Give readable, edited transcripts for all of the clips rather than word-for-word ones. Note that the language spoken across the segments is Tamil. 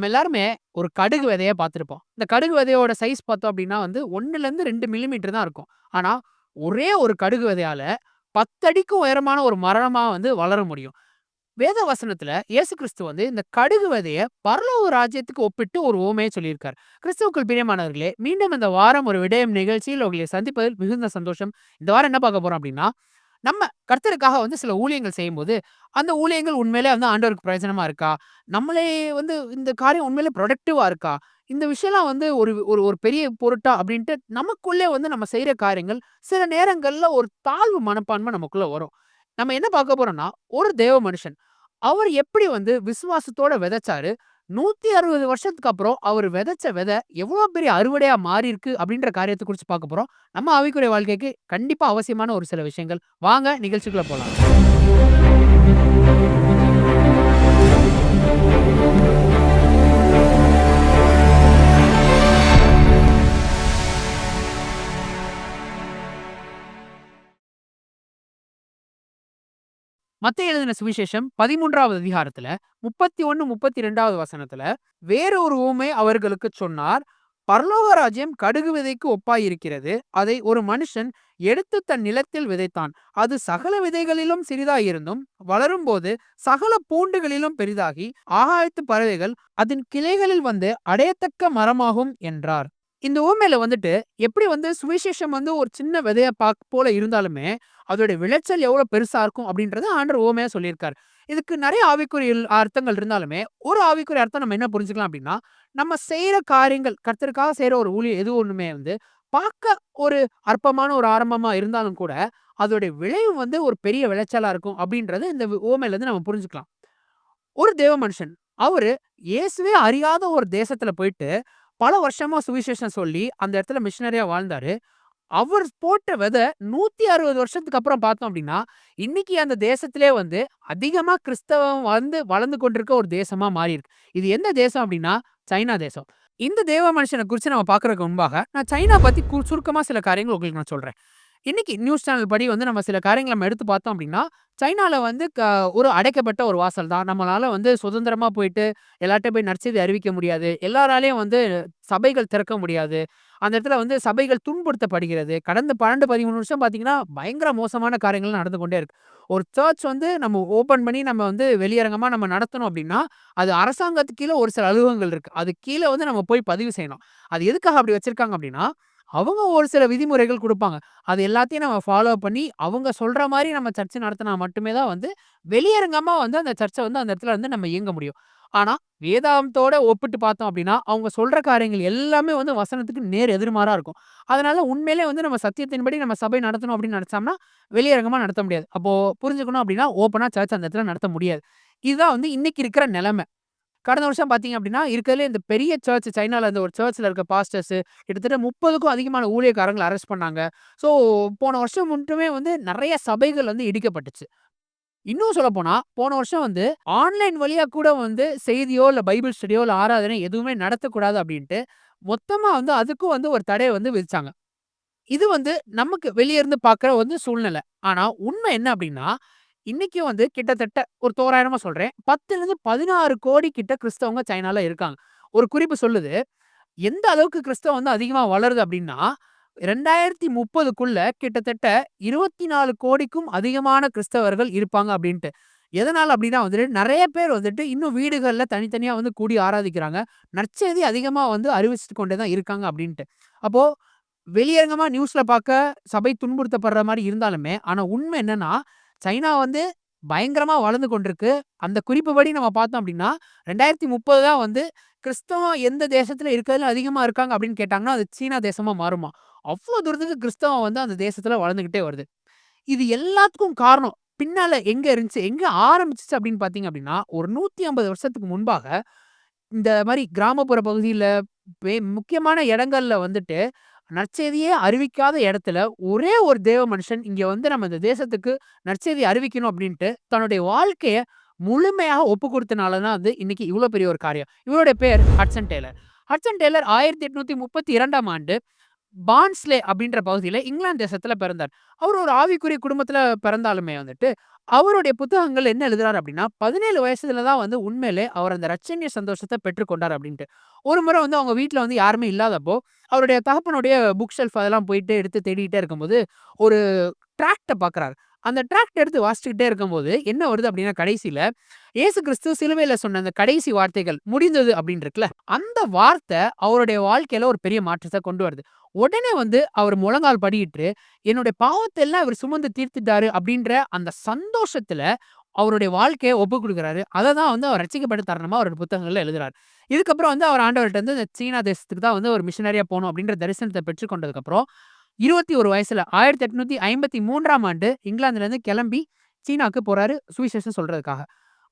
நம்ம எல்லாருமே ஒரு கடுகு விதைய பார்த்திருப்போம். இந்த கடுகு விதையோட சைஸ் பார்த்தோம் அப்டின்னா வந்து 1லேருந்து 2 மில்லிமீட்டர் தான் இருக்கும். ஆனா, ஒரே ஒரு கடுகு விதையால 10 அடிக்கும் உயரமான ஒரு மரமா வந்து வளர முடியும். வேத வசனத்துல இயேசு கிறிஸ்து வந்து இந்த கடுகு விதைய பரலோக ராஜ்யத்துக்கு ஒப்பிட்டு ஒரு உவமைய சொல்லியிருக்கார். கிறிஸ்துவுக்குள் பிரியமானவர்களே, மீண்டும் இந்த வாரம் ஒரு விடயம் நிகழ்ச்சியில் உங்களை சந்திப்பதில் மிகுந்த சந்தோஷம். இந்த வாரம் என்ன பார்க்க போறோம் அப்டின்னா, நம்ம கர்த்தருக்காக வந்து சில ஊழியங்கள் செய்யும்போது, அந்த ஊழியங்கள் உண்மையிலே வந்து ஆண்டவருக்கு பிரயோஜனமா இருக்கா? நம்மளே வந்து இந்த காரியம் உண்மையிலே புரொடக்டிவா இருக்கா? இந்த விஷயம்லாம் வந்து ஒரு ஒரு ஒரு பெரிய பொருட்டா? அப்டின்ட்டு நமக்குள்ளே வந்து நம்ம செய்ற காரியங்கள், சில நேரங்கள்ல ஒரு தாழ்வு மனப்பான்மை நமக்குள்ள வரும். நம்ம என்ன பார்க்க போறோம்னா, ஒரு தேவ மனுஷன். அவர் எப்படி வந்து விசுவாசத்தோட விதைச்சாரு. 160 வருஷத்துக்கு அப்புறம் அவரு விதைச்ச விதை எவ்வளோ பெரிய அறுவடையா மாறியிருக்கு அப்படின்ற காரியத்த குறிச்சு பார்க்க போறோம். நம்ம ஆவிக்குரிய வாழ்க்கைக்கு கண்டிப்பா அவசியமான ஒரு சில விஷயங்கள். வாங்க நிகழ்ச்சிக்குள்ள போலாம். மத்தேயு எழுதின சுவிசேஷம் 13வது அதிகாரத்துல 31, 32வது வசனத்துல வேற ஒரு உவமை அவர்களுக்குச் சொன்னார். பரலோக ராஜ்யம் கடுகு விதைக்கு ஒப்பாயிருக்கிறது. அதை ஒரு மனுஷன் எடுத்து தன் நிலத்தில் விதைத்தான். அது சகல விதைகளிலும் சிறிதாயிருந்தும் வளரும்போது சகல பூண்டுகளிலும் பெரிதாகி ஆகாயத்து பறவைகள் அதன் கிளைகளில் வந்து அடையத்தக்க மரமாகும் என்றார். இந்த உவமையில வந்துட்டு எப்படி வந்து சுவிசேஷம் வந்து ஒரு சின்ன விதைய போல இருந்தாலுமே அதோட விளைச்சல் எவ்வளோ பெருசா இருக்கும் அப்படின்றத ஆண்டவர் உவமையா சொல்லியிருக்காரு. இதுக்கு நெறைய ஆவிக்குரிய அர்த்தங்கள் இருந்தாலுமே, ஒரு ஆவிக்குரிய அர்த்தம் நம்ம என்ன புரிஞ்சுக்கலாம் அப்படின்னா, நம்ம செய்ற காரியங்கள் கர்த்தருக்காக செய்ற ஒரு ஊழியம் எது ஒண்ணுமே வந்து, பார்க்க ஒரு அற்பமான ஒரு ஆரம்பமா இருந்தாலும் கூட, அதோட விளைவு வந்து ஒரு பெரிய விளைச்சலா இருக்கும் அப்படின்றது இந்த உவமையிலருந்து நம்ம புரிஞ்சுக்கலாம். ஒரு தேவ மனுஷன். அவரு இயேசுவே அறியாத ஒரு தேசத்துல போயிட்டு, பல வருஷமா சுவிசேஷம் சொல்லி, அந்த இடத்துல மிஷனரியா வாழ்ந்தாரு. அவர் போட்ட வித 160 வருஷத்துக்கு அப்புறம் பார்த்தோம் அப்டின்னா, இன்னைக்கு அந்த தேசத்திலே வந்து அதிகமா கிறிஸ்தவம் வந்து வளர்ந்து கொண்டிருக்க ஒரு தேசமா மாறியிருக்கு. இது எந்த தேசம் அப்டின்னா, சைனா தேசம். இந்த தேவ மனுஷன குறிச்சு நம்ம பார்க்கறதுக்கு முன்பாக, நான் சைனா பத்தி சுருக்கமா சில காரியங்கள் உங்களுக்கு நான் சொல்றேன். இன்னைக்கு நியூஸ் சேனல் படி வந்து நம்ம சில காரியங்கள நம்ம எடுத்து பார்த்தோம் அப்டின்னா, சைனால வந்து ஒரு அடைக்கப்பட்ட ஒரு வாசல் தான். நம்மளால வந்து சுதந்திரமா போயிட்டு எல்லார்ட்டயும் போய் நற்செய்தி அறிவிக்க முடியாது. எல்லாராலயும் வந்து சபைகள் திறக்க முடியாது. அந்த இடத்துல வந்து சபைகள் துன்புறுத்தப்படுகிறது. கடந்த 12, 13 வருஷம் பார்த்தீங்கன்னா, பயங்கர மோசமான காரியங்கள் நடந்து கொண்டே இருக்கு. ஒரு சர்ச் வந்து நம்ம ஓப்பன் பண்ணி நம்ம வந்து வெளியரங்கமா நம்ம நடத்தணும் அப்டின்னா, அது அரசாங்கத்துக்கு கீழ ஒரு சில அலுவலகங்கள் இருக்கு. அதுக்கு கீழ வந்து நம்ம போய் பதிவு செய்யணும். அது எதுக்காக அப்டி வச்சிருக்காங்க அப்டின்னா, அவங்க ஒரு சில விதிமுறைகள் குடுப்பாங்க. அது எல்லாத்தையும் நம்ம ஃபாலோ பண்ணி, அவங்க சொல்ற மாரி நம்ம சர்ச் நடத்தினா மட்டுமே தான் வந்து, வெளியரங்கமா வந்து அந்த சர்ச்ச வந்து அந்த இடத்துல வந்து நம்ம இயங்க முடியும். ஆனா, வேதாந்தத்தோட ஒப்பிட்டு பார்த்தோம் அப்டின்னா, அவங்க சொல்ற காரியங்கள் எல்லாமே வந்து வசனத்துக்கு நேர் எதிர்மாறா இருக்கும். அதனால உண்மையிலே வந்து நம்ம சத்தியத்தின்படி நம்ம சபை நடத்தணும் அப்டின்னு நெனச்சோம்னா, வெளியரங்கமா நடத்த முடியாது. அப்போ புரிஞ்சுக்கணும் அப்டின்னா, ஓப்பனா சர்ச் அந்த இடத்துல நடத்த முடியாது. இதுதான் வந்து இன்னைக்கு இருக்கிற நெலைம. கடந்த வருஷம் பார்த்தீங்க அப்டின்னா, இருக்கறதுலே இந்த பெரிய சர்ச் சைனால இந்த ஒரு சர்ச்ல இருக்க பாஸ்டர்ஸ் கிட்டத்தட்ட 30க்கும் அதிகமான ஊழியக்காரங்கள அரெஸ்ட் பண்ணாங்க. ஸோ போன வருஷம் மட்டுமே வந்து நெறைய சபைகள் வந்து இடிக்கப்பட்டுச்சு. இன்னும் சொல்லப்போனா, போன வருஷம் வந்து ஆன்லைன் வழியா கூட வந்து செய்தியோ, இல்ல பைபிள் ஸ்டடியோ, இல்ல ஆராதனை எதுவுமே நடத்தக்கூடாது அப்டின்ட்டு, மொத்தமா வந்து அதுக்கும் வந்து ஒரு தடைய வந்து விதிச்சாங்க. இது வந்து நமக்கு வெளிய இருந்து பார்க்குற வந்து சூழ்நிலை. ஆனா உண்மை என்ன அப்டின்னா, இன்னைக்கு வந்து கிட்டத்தட்ட ஒரு தோராயமா சொல்றேன். 10லிருந்து 16 கோடி கிட்ட கிறிஸ்தவங்க சைனால இருக்காங்க. ஒரு குறிப்பு சொல்லுது, எந்த அளவுக்கு கிறிஸ்தவம் வந்து அதிகமா வளருது அப்டின்னா, 2030க்குள்ள கிட்டத்தட்ட 24 கோடிக்கும் அதிகமான கிறிஸ்தவர்கள் இருப்பாங்க அப்டின்ட்டு. எதனால அப்டின்னா வந்துட்டு, நெறைய பேர் வந்துட்டு இன்னும் வீடுகள்ல தனித்தனியா வந்து கூடி ஆராதிக்கிறாங்க. நற்செய்தி அதிகமா வந்து அறிவிச்சுட்டு கொண்டே தான் இருக்காங்க அப்டின்ட்டு. அப்போ வெளியரங்கமா நியூஸ்ல பாக்க சபை துன்புறுத்தப்படுற மாரி இருந்தாலுமே, ஆனா உண்மை என்னன்னா, சைனா வந்து பயங்கரமா வளர்ந்து கொண்டிருக்கு. அந்த குறிப்புப்படி நம்ம பார்த்தோம் அப்டின்னா, 2030 தான் வந்து கிறிஸ்தவம் எந்த தேசத்துல இருக்கிறதுல அதிகமா இருக்காங்க அப்டின்னு கேட்டாங்கன்னா, அது சீனா தேசமா மாறுமாம். அவ்ளோ தூரத்துக்கு கிறிஸ்தவம் வந்து அந்த தேசத்துல வளர்ந்துகிட்டே வருது. இது எல்லாத்துக்கும் காரணம் பின்னால எங்க இருந்துச்சு? எங்க ஆரம்பிச்சுச்சு அப்டின்னு பார்த்தீங்க அப்டின்னா, ஒரு 150 வருஷத்துக்கு முன்பாக இந்த மாரி கிராமப்புற பகுதியில முக்கியமான இடங்கள்ல வந்துட்டு நற்செய்தியே அறிவிக்காத இடத்துல ஒரே ஒரு தேவ மனுஷன் இங்க வந்து நம்ம இந்த தேசத்துக்கு நற்செய்தி அறிவிக்கணும் அப்படின்ட்டு தன்னுடைய வாழ்க்கைய முழுமையாக ஒப்பு கொடுத்தனால தான் வந்து இன்னைக்கு இவ்வளோ பெரிய ஒரு காரியம். இவருடைய பேர் ஹட்சன் டெய்லர். ஹட்சன் டெய்லர் 1832ஆம் ஆண்டு பான்ஸ்லே அப்படின்ற பகுதியில இங்கிலாந்து தேசத்துல பிறந்தார். அவர் ஒரு ஆவிக்குரிய குடும்பத்துல பிறந்தாலுமே வந்துட்டு, அவருடைய புத்தகங்கள் என்ன எழுதுறாரு அப்படின்னா, 17 வயசுல தான் வந்து உண்மையிலே அவர் அந்த ரட்சணிய சந்தோஷத்த பெற்றுக்கொண்டார் அப்படின்ட்டு. ஒரு முறை வந்து அவங்க வீட்ல வந்து யாருமே இல்லாதப்போ, அவருடைய தகப்பனுடைய புக் ஷெல்ஃப் அதெல்லாம் போயிட்டு எடுத்து தேடிட்டே இருக்கும்போது, ஒரு ட்ராக்ட்ட பார்க்குறாரு. அந்த ட்ராக்ட் எடுத்து வாசிச்சுக்கிட்டே இருக்கும்போது, என்ன வருது அப்படின்னா கடைசில, இயேசு கிறிஸ்து சிலுவையில சொன்ன அந்த கடைசி வார்த்தைகள், "முடிந்தது" அப்படின்னு இருக்குல்ல, அந்த வார்த்தை அவருடைய வாழ்க்கையில ஒரு பெரிய மாற்றத்த கொண்டு வருது. உடனே வந்து அவர் முழங்கால் படியிட்டு, என்னுடைய பாவத்த எல்லாம் இவர் சுமந்து தீர்த்துட்டாரு அப்படின்ற அந்த சந்தோஷத்துல, அவருடைய வாழ்க்கைய ஒப்புக் குடுக்குறாரு. அத தான் வந்து அவர் ரட்சிக்கப்பட்ட தருணமா அவருடைய புத்தகங்கள்ல எழுதுறாரு. இதுக்கப்புறம் வந்து அவர் ஆண்டவர்ட்ட இருந்து இந்த சீனா தேசத்துக்கு தான் வந்து ஒரு மிஷனரியா போணும் அப்படின்ற தரிசனத்த பெற்றுக் கொண்டதுக்கப்புறம், 21 வயசுல 1853ஆம் ஆண்டு இங்கிலாந்துலேருந்து கிளம்பி சீனாக்கு போறாரு சுவிசேஷம் சொல்றதுக்காக.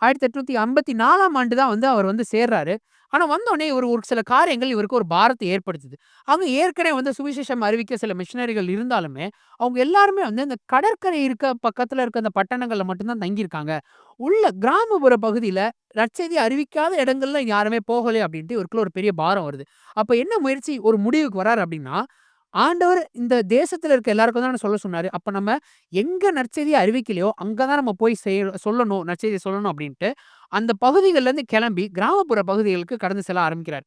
1854ஆம் ஆண்டு தான் வந்து அவர் வந்து சேர்றாரு. ஆனா வந்தோனே இவரு ஒரு சில காரியங்கள் இவருக்கு ஒரு பாரத்த ஏற்படுத்துது. அங்க ஏற்கனவே வந்து சுவிசேஷம் அறிவிக்க சில மிஷனரிகள் இருந்தாலுமே, அவங்க எல்லாருமே வந்து இந்த கடற்கரை இருக்க பக்கத்துல இருக்க அந்த பட்டணங்கள்ல மட்டும் தான் தங்கியிருக்காங்க. உள்ள கிராமப்புற பகுதியில நற்செய்தி அறிவிக்காத இடங்கள்ல யாருமே போகல அப்டின்ட்டு இவருக்குள்ள ஒரு பெரிய பாரம் வருது. அப்ப என்ன முயற்சி ஒரு முடிவுக்கு வராரு அப்டின்னா, ஆண்டவர் இந்த தேசத்துல இருக்க எல்லாருக்கும் தான சொல்ல சொன்னாரு. அப்ப நம்ம எங்க நற்செய்திய அறிவிக்கலையோ, அங்க தான் நம்ம போய் சொல்லணும், நற்செய்திய சொல்லணும் அப்டின்ட்டு, அந்த பகுதிகள்லேருந்து கெளம்பி கிராமப்புற பகுதிகளுக்கு கடந்து செல்ல ஆரம்பிக்கிறார்.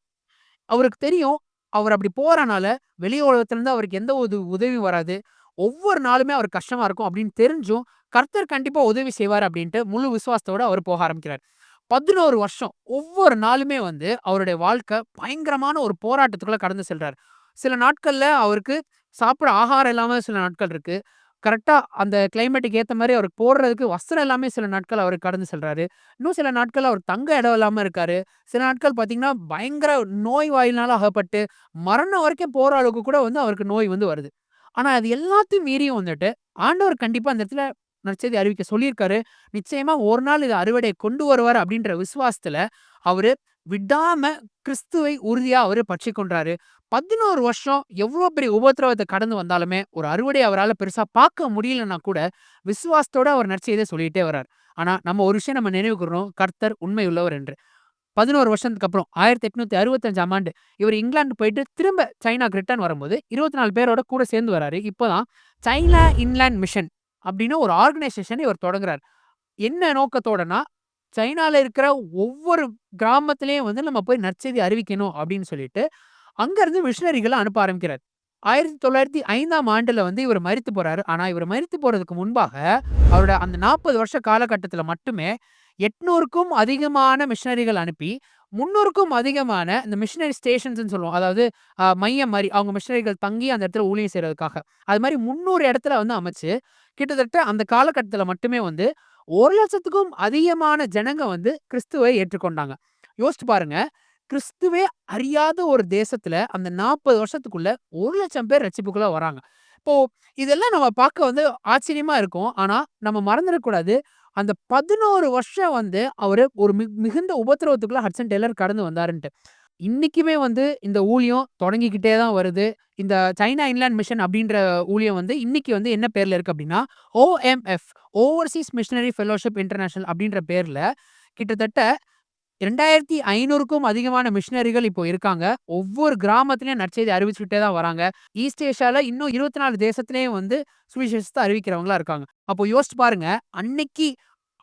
அவருக்கு தெரியும், அவர் அப்படி போறனால, வெளி உலகத்திலருந்து அவருக்கு எந்த ஒரு உதவியும் வராது. ஒவ்வொரு நாளுமே அவருக்கு கஷ்டமா இருக்கும் அப்படின்னு தெரிஞ்சும், கர்த்தர் கண்டிப்பா உதவி செய்வார் அப்படின்ட்டு முழு விசுவாசத்தோட அவர் போக ஆரம்பிக்கிறார். 11 வருஷம் ஒவ்வொரு நாளுமே வந்து அவருடைய வாழ்க்கை பயங்கரமான ஒரு போராட்டத்துக்குள்ள கடந்து செல்றாரு. சில நாட்கள்ல அவருக்கு சாப்பிட ஆகாரம் இல்லாம சில நாட்கள் இருக்கு. கரெக்ட்டா அந்த கிளைமேட்டுக்கு ஏத்த மாரி அவருக்கு போடுறதுக்கு வஸ்திரம் இல்லாம சில நாட்கள் அவரு கடந்து செல்றாரு. இன்னும் சில நாட்கள் அவர் தங்க இடம் இல்லாம இருக்காரு. சில நாட்கள் பார்த்தீங்கன்னா, பயங்கர நோய்வாயினால அகப்பட்டு, மரணம் வரைக்கும் போற அளவுக்கு கூட வந்து அவருக்கு நோய் வந்து வருது. ஆனா, அது எல்லாத்தையும் மீறியும் வந்துட்டு, ஆண்டவர் கண்டிப்பா அந்த இடத்துல நற்செய்தி அறிவிக்க சொல்லியிருக்காரு. நிச்சயமா ஒரு நாள் இது அறுவடைய கொண்டு வருவாரு அப்படின்ற விசுவாசத்துல, அவரு விடாம கிறிஸ்துவை உறுதியா அவரு பற்றிக் கொண்டாரு. 11 வருஷம் எவ்ளோ பெரிய உபத்திரவத்த கடந்து வந்தாலுமே, ஒரு அறுவடைய அவரால பெருசா பார்க்க முடியலன்னா கூட, விசுவாசத்தோட அவர் நற்செய்திய சொல்லிட்டே வரார். ஆனா, நம்ம ஒரு விஷயம் நம்ம நினைவு கூறணும். கர்த்தர் உண்மையுள்ளவர் என்று. 11 வருஷத்துக்கு அப்புறம் 1865ஆம் ஆண்டு இவரு இங்கிலாந்து போயிட்டு திரும்ப சைனாக்கு ரிட்டர்ன் வரும்போது 24 பேரோட கூட சேர்ந்து வராரு. இப்பதான் சைனா இன்லேண்ட் மிஷன் அப்படின்னு ஒரு ஆர்கனைசேஷன இவர் தொடங்குறாரு. என்ன நோக்கத்தோடனா, சைனால இருக்கிற ஒவ்வொரு கிராமத்திலயும் வந்து நம்ம போய் நற்செய்தி அறிவிக்கணும் அப்படின்னு சொல்லிட்டு, அங்கருந்து மிஷனரிகள அனுப்ப ஆரம்பிக்கிறார். 1905ஆம் ஆண்டுல வந்து இவர் மரித்து போறாரு. ஆனா, இவர் மரித்து போறதுக்கு முன்பாக, அவரோட அந்த 40 வருஷ காலகட்டத்தில மட்டுமே 800க்கும் அதிகமான மிஷனரிகள் அனுப்பி, 300க்கும் அதிகமான இந்த மிஷனரி ஸ்டேஷன்ஸ்ன்னு சொல்லுவோம். அதாவது மையம் மாரி அவங்க மிஷனரிகள் தங்கி அந்த இடத்துல ஊழியம் செய்றதுக்காக. அது மாரி 300 இடத்துல வந்து அமைச்சு, கிட்டத்தட்ட அந்த காலகட்டத்தில மட்டுமே வந்து 1,00,000த்துக்கும் அதிகமான ஜனங்க வந்து கிறிஸ்துவை ஏற்றுக்கொண்டாங்க. யோசிச்சு பாருங்க. கிறிஸ்துவே அறியாத ஒரு தேசத்துல அந்த 40 வருஷத்துக்குள்ள 1,00,000 பேர் ரட்சிப்புக்குள்ள வராங்க. இப்போ இதெல்லாம் நம்ம பார்க்க வந்து ஆச்சரியமா இருக்கும். ஆனா, நம்ம மறந்துடக்கூடாது. அந்த 11 வருஷம் வந்து அவரு ஒரு மிகுந்த உபத்திரவத்துக்குள்ள ஹட்சன் டெய்லர் கடந்து வந்தாருன்ட்டு. இன்னைக்குமே வந்து இந்த ஊழியம் தொடங்கிக்கிட்டே தான் வருது. இந்த சைனா இன்லேண்ட் மிஷன் அப்படின்ற ஊழியம் வந்து இன்னைக்கு வந்து என்ன பேர்ல இருக்கு அப்படின்னா, OMF Overseas missionary fellowship international அப்படின்ற பேர்ல கிட்டத்தட்ட 2500க்கும் அதிகமான மிஷனரிகள் இப்போ இருக்காங்க. ஒவ்வொரு கிராமத்திலயும் நற்செய்தி அறிவிச்சுக்கிட்டே தான் வராங்க. ஈஸ்ட் ஏசியால இன்னும் 24 தேசத்திலேயும் வந்து சுவிசேஷத்த அறிவிக்கிறவங்களா இருக்காங்க. அப்போ யோசிச்சு பாருங்க, அன்னைக்கு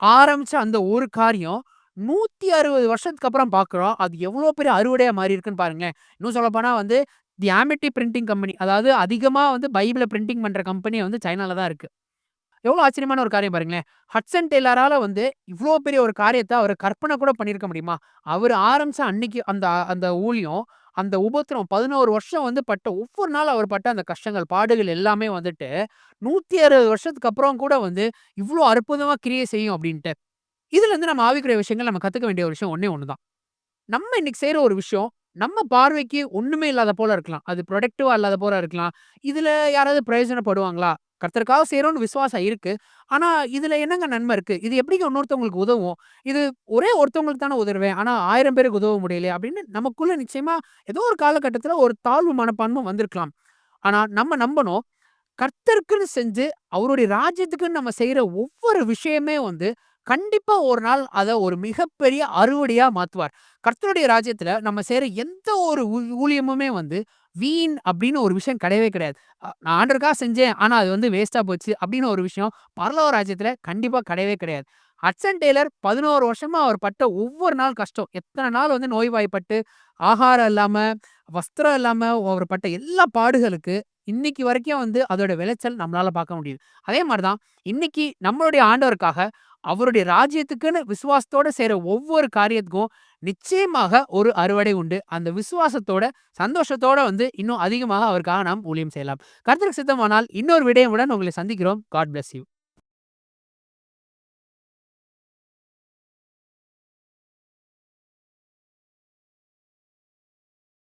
ஆரம்பிச்ச அந்த ஒரு காரியம் 160 வருஷத்துக்கு அப்புறம் பார்க்குறோம். அது எவ்வளோ பெரிய அறுவடையா மாறியிருக்குன்னு பாருங்களேன். இன்னும் சொல்லப்போனா வந்து தி ஆமிட்டி பிரிண்டிங் கம்பெனி அதாவது அதிகமா வந்து பைபிள பிரிண்டிங் பண்ற கம்பெனி வந்து சைனால தான் இருக்கு. எவ்வளோ ஆச்சரியமான ஒரு காரியம் பாருங்களேன். ஹட்சன் டெய்லரால வந்து இவ்ளோ பெரிய ஒரு காரியத்த அவரு கற்பனை கூட பண்ணியிருக்க முடியுமா? அவரு ஆரம்பிச்ச அன்னைக்கு அந்த அந்த ஊழியம், அந்த உபத்திரம் 11 வருஷம் வந்து பட்ட ஒவ்வொரு நாளும் அவர் பட்ட அந்த கஷ்டங்கள், பாடுகள் எல்லாமே வந்துட்டு 160 வருஷத்துக்கு அப்புறம் கூட வந்து இவ்ளோ அற்புதமா கிரியை செய்யும் அப்டின்ட்டு. இதுலருந்து நம்ம ஆவிக்குரிய விஷயங்கள் நம்ம கத்துக்க வேண்டிய ஒரு விஷயம் ஒண்ணே ஒண்ணு தான். நம்ம இன்னைக்கு செய்ற ஒரு விஷயம், நம்ம பார்வைக்கு ஒண்ணுமே இல்லாத போல இருக்கலாம். அது புரொடக்டிவா இல்லாத போல இருக்கலாம். இதுல யாராவது பிரயோஜனப்படுவாங்களா? கர்த்தருக்காக செய்றோம்னு விசுவாசம் இருக்கு. ஆனா, இதுல என்னங்க நன்மை இருக்கு? இது எப்படிங்க இன்னொருத்தவங்களுக்கு உதவும்? இது ஒரே ஒருத்தவங்களுக்கு தானே உதவுவேன். ஆனா 1000 பேருக்கு உதவ முடியலையே அப்படின்னு நமக்குள்ள நிச்சயமா ஏதோ ஒரு காலகட்டத்துல ஒரு தாழ்வு மனப்பான்மை வந்திருக்கலாம். ஆனா, நம்ம நம்பணும். கர்த்தருக்குன்னு செஞ்சு, அவருடைய ராஜ்யத்துக்குன்னு நம்ம செய்ற ஒவ்வொரு விஷயமே வந்து, கண்டிப்பா ஒரு நாள் அத ஒரு மிகப்பெரிய அறுவடையா மாத்துவார். கர்த்தருடைய ராஜ்யத்துல நம்ம செய்ற எந்த ஒரு ஊழியமுமே வந்து, வீண் அப்படின்னு ஒரு விஷயம் கிடையவே கிடையாது. நான் ஆண்டவருக்காக செஞ்சேன். ஆனா அது வந்து வேஸ்ட்டா போச்சு அப்படின்னு ஒரு விஷயம் பரலோக ராஜ்யத்துல கண்டிப்பா கிடையவே கிடையாது. ஹட்சன் டெய்லர் 11 வருஷமா அவர் பட்ட ஒவ்வொரு நாள் கஷ்டம். எத்தன நாள் வந்து நோய்வாய்ப்பட்டு, ஆகாரம் இல்லாம, வஸ்திரம் இல்லாம அவர் பட்ட எல்லா பாடுகளுக்கு இன்னைக்கு வரைக்கும் வந்து அதோட விளைச்சல் நம்மளால பார்க்க முடியுது. அதே மாரி தான் இன்னைக்கு நம்மளுடைய ஆண்டவருக்காக அவருடைய ராஜ்யத்துக்குன்னு விசுவாசத்தோட செய்ற ஒவ்வொரு காரியத்துக்கும் நிச்சயமாக ஒரு அறுவடை உண்டு. அந்த விசுவாசத்தோட, சந்தோஷத்தோட வந்து இன்னும் அதிகமாக அவருக்காக நாம் ஊழியம் செய்யலாம். கர்த்தருக்கு சித்தமானால் இன்னொரு விடயமுடன் உங்களை சந்திக்கிறோம். God bless you.